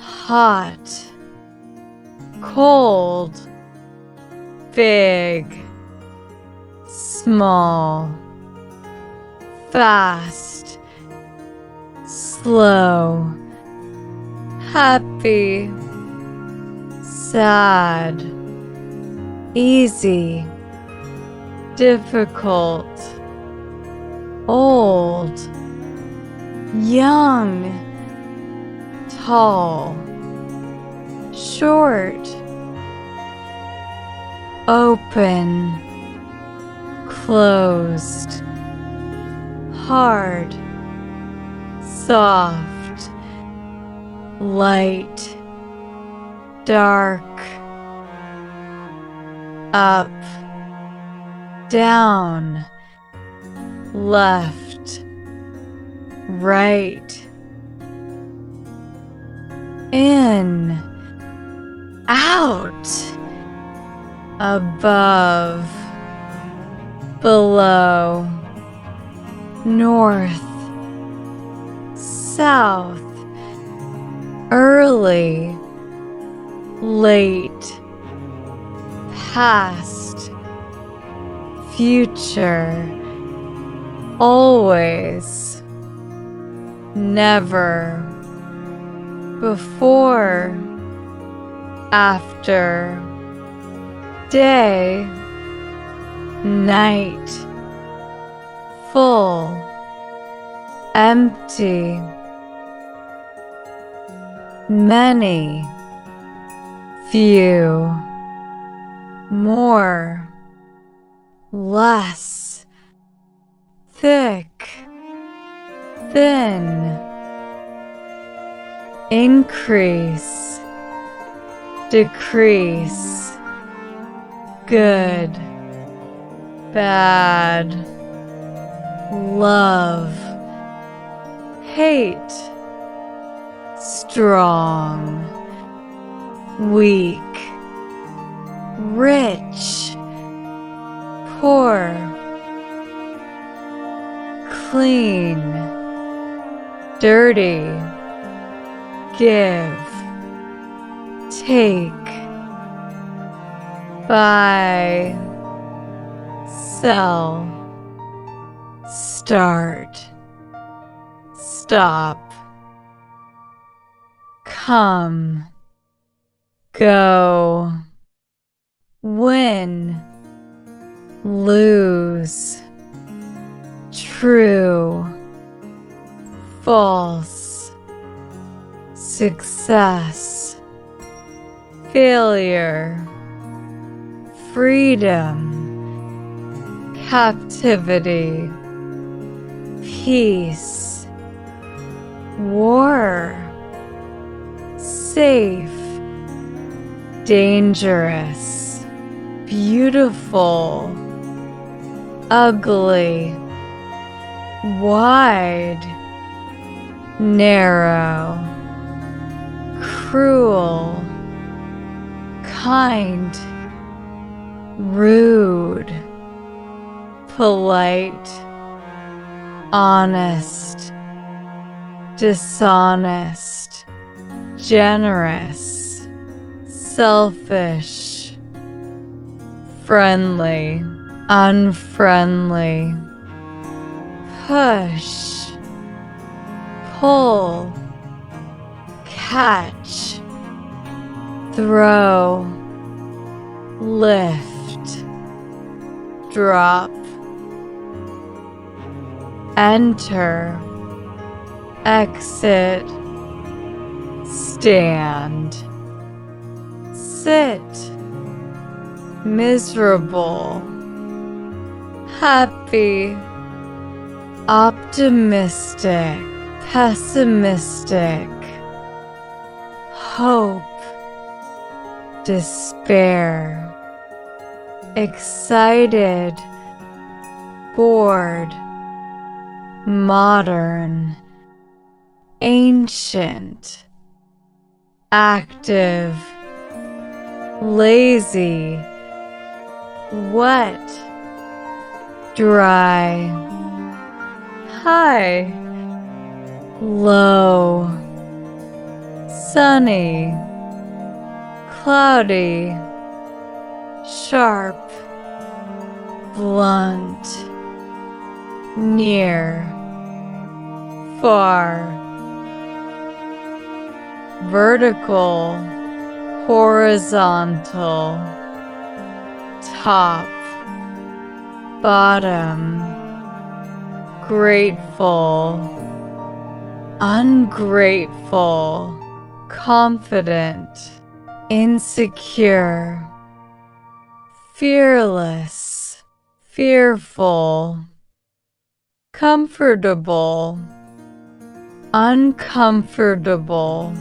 hot, cold, big, small, fast, slow, happy, sad, easy, difficult, old, young, tall, short, open, closed, hard, soft, light, dark, up, down, left, right, in, out, above, below, north, south, early, late, past, future, always, never, before, after, day, night, full, empty, many, few, more, less, thick, thin, increase, decrease, good, bad, love, hate, strong, weak, rich, poor, clean, dirty, give, take, buy, sell, start, stop, come, go, win, lose, true, false, success, failure, freedom, captivity, peace, war, safe, dangerous, beautiful, ugly, wide, narrow, cruel, kind, rude, polite, honest, dishonest, generous, selfish, friendly, unfriendly, push, pull, catch, throw, lift, drop, enter, exit, stand, sit, miserable, happy, optimistic, pessimistic, hope, despair, excited, bored, modern, ancient, active, lazy, wet, dry, high, low, sunny, cloudy, sharp, blunt, near, far, vertical, horizontal, top, bottom, grateful, ungrateful, confident, insecure, fearless, fearful, comfortable, uncomfortable,